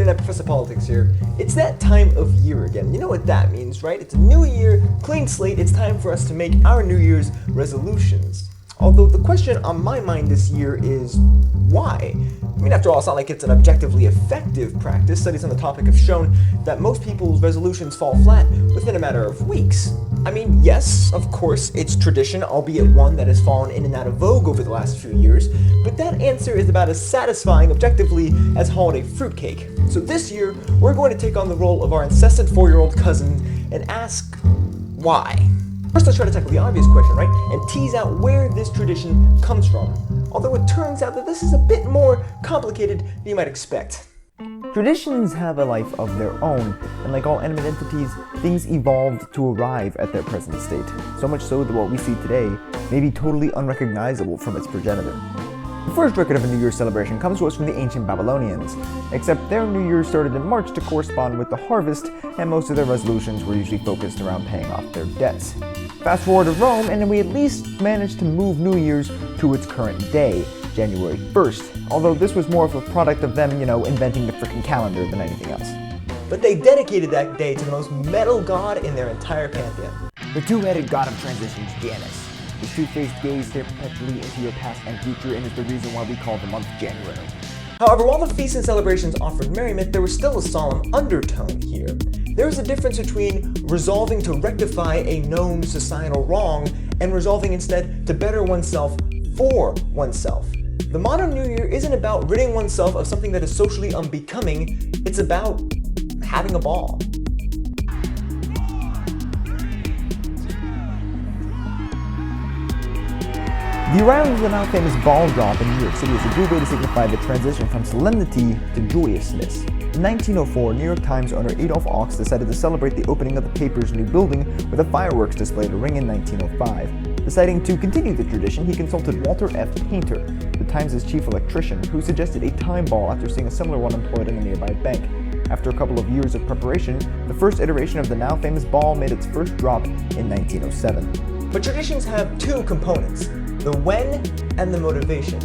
Internet Professor Politics here. It's that time of year again. You know what that means, right? It's a new year, clean slate. It's time for us to make our New Year's resolutions. Although the question on my mind this year is, why? I mean, after all, it's not like it's an objectively effective practice. Studies on the topic have shown that most people's resolutions fall flat within a matter of weeks. I mean, yes, of course, it's tradition, albeit one that has fallen in and out of vogue over the last few years, but that answer is about as satisfying objectively as holiday fruitcake. So this year, we're going to take on the role of our incessant 4-year-old cousin and ask, why? First, let's try to tackle the obvious question, right? And tease out where this tradition comes from. Although it turns out that this is a bit more complicated than you might expect. Traditions have a life of their own, and like all animate entities, things evolved to arrive at their present state. So much so that what we see today may be totally unrecognizable from its progenitor. The first record of a New Year's celebration comes to us from the ancient Babylonians, except their New Year started in March to correspond with the harvest, and most of their resolutions were usually focused around paying off their debts. Fast forward to Rome, and we at least managed to move New Year's to its current day, January 1st, although this was more of a product of them, inventing the frickin' calendar than anything else. But they dedicated that day to the most metal god in their entire pantheon. The two-headed god of transitions, Janus. His two-faced gaze stare perpetually into your past and future, and is the reason why we call the month January. However, while the feasts and celebrations offered merriment, there was still a solemn undertone here. There is a difference between resolving to rectify a known societal wrong and resolving instead to better oneself for oneself. The modern New Year isn't about ridding oneself of something that is socially unbecoming, it's about having a ball. The arrival of the now famous ball drop in New York City is a good way to signify the transition from solemnity to joyousness. In 1904, New York Times owner Adolph Ochs decided to celebrate the opening of the paper's new building with a fireworks display to ring in 1905. Deciding to continue the tradition, he consulted Walter F. Painter, the Times' chief electrician, who suggested a time ball after seeing a similar one employed in a nearby bank. After a couple of years of preparation, the first iteration of the now famous ball made its first drop in 1907. But traditions have two components, the when and the motivation,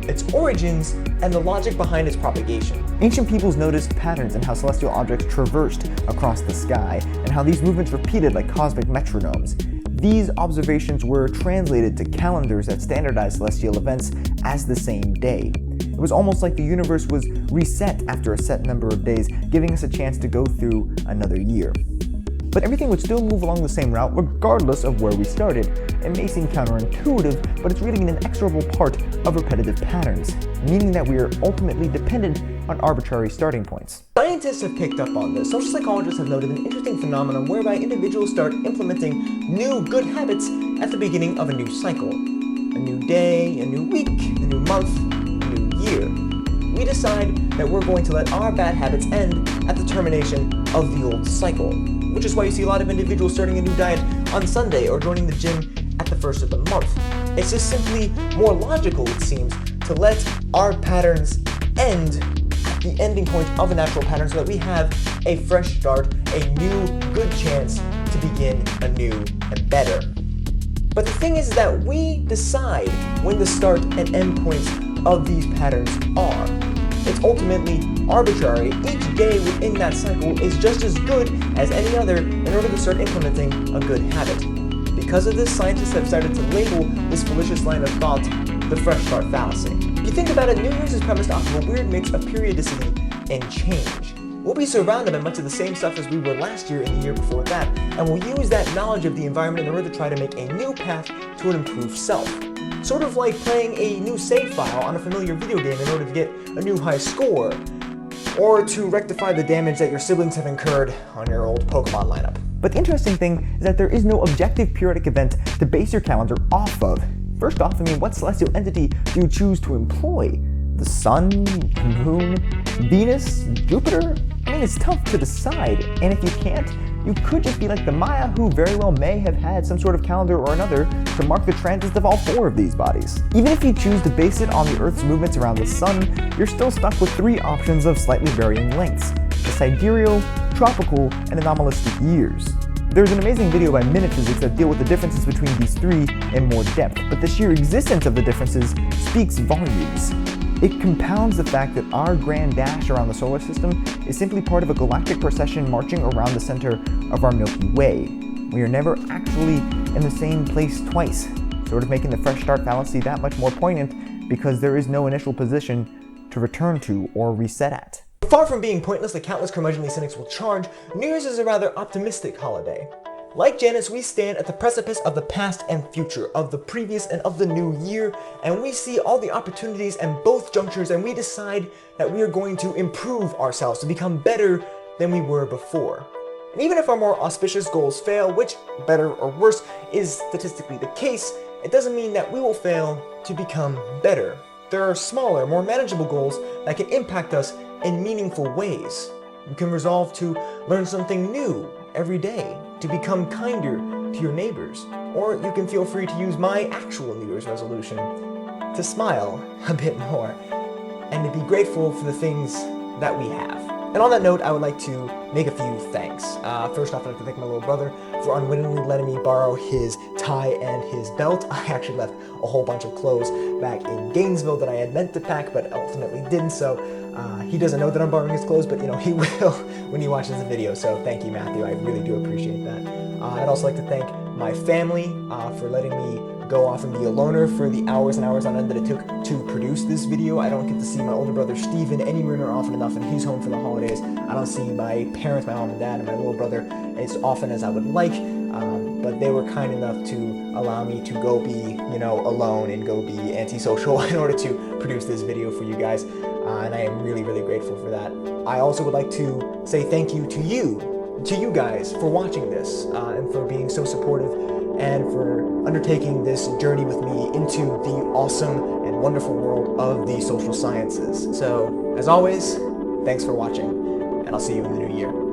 its origins and the logic behind its propagation. Ancient peoples noticed patterns in how celestial objects traversed across the sky, and how these movements repeated like cosmic metronomes. These observations were translated to calendars that standardized celestial events as the same day. It was almost like the universe was reset after a set number of days, giving us a chance to go through another year. But everything would still move along the same route regardless of where we started. It may seem counterintuitive, but it's really an inexorable part of repetitive patterns, meaning that we are ultimately dependent on arbitrary starting points. Scientists have picked up on this. Social psychologists have noted an interesting phenomenon whereby individuals start implementing new good habits at the beginning of a new cycle. A new day, a new week, a new month, a new year. We decide that we're going to let our bad habits end at the termination of the old cycle, which is why you see a lot of individuals starting a new diet on Sunday or joining the gym at the first of the month. It's just simply more logical, it seems, to let our patterns end at the ending point of a natural pattern so that we have a fresh start, a new good chance to begin anew and better. But the thing is that we decide when the start and end points of these patterns are. It's ultimately arbitrary. Each day within that cycle is just as good as any other in order to start implementing a good habit. Because of this, scientists have started to label this fallacious line of thought the fresh start fallacy. If you think about it, New Year's is premised off of a weird mix of periodicity and change. We'll be surrounded by much of the same stuff as we were last year and the year before that, and we'll use that knowledge of the environment in order to try to make a new path to an improved self. Sort of like playing a new save file on a familiar video game in order to get a new high score, or to rectify the damage that your siblings have incurred on your old Pokemon lineup. But the interesting thing is that there is no objective periodic event to base your calendar off of. First off, what celestial entity do you choose to employ? The sun, the moon, Venus, Jupiter? It's tough to decide, and if you can't, you could just be like the Maya, who very well may have had some sort of calendar or another to mark the transits of all 4 of these bodies. Even if you choose to base it on the Earth's movements around the sun, you're still stuck with 3 options of slightly varying lengths: the sidereal, tropical, and anomalistic years. There's an amazing video by Minute Physics that deal with the differences between these 3 in more depth, but the sheer existence of the differences speaks volumes. It compounds the fact that our grand dash around the solar system is simply part of a galactic procession marching around the center of our Milky Way. We are never actually in the same place twice, sort of making the fresh start fallacy that much more poignant because there is no initial position to return to or reset at. Far from being pointless, like countless curmudgeonly cynics will charge, New Year's is a rather optimistic holiday. Like Janus, we stand at the precipice of the past and future, of the previous and of the new year, and we see all the opportunities in both junctures, and we decide that we are going to improve ourselves to become better than we were before. And even if our more auspicious goals fail, which, better or worse, is statistically the case, it doesn't mean that we will fail to become better. There are smaller, more manageable goals that can impact us in meaningful ways. You can resolve to learn something new every day, to become kinder to your neighbors, or you can feel free to use my actual New Year's resolution, to smile a bit more, and to be grateful for the things that we have. And on that note, I would like to make a few thanks. First off, I'd like to thank my little brother for unwittingly letting me borrow his tie and his belt. I actually left a whole bunch of clothes back in Gainesville that I had meant to pack, but ultimately didn't, so he doesn't know that I'm borrowing his clothes, but he will when he watches the video, so thank you, Matthew. I really do appreciate that. I'd also like to thank my family for letting me go off and be a loner for the hours and hours on end that it took to produce this video. I don't get to see my older brother Steven anywhere near often enough, and he's home for the holidays. I don't see my parents, my mom and dad, and my little brother as often as I would like, but they were kind enough to allow me to go be, alone and go be antisocial in order to produce this video for you guys, and I am really, really grateful for that. I also would like to say thank you to you guys for watching this, and for being so supportive, and for undertaking this journey with me into the awesome and wonderful world of the social sciences. So, as always, thanks for watching, and I'll see you in the new year.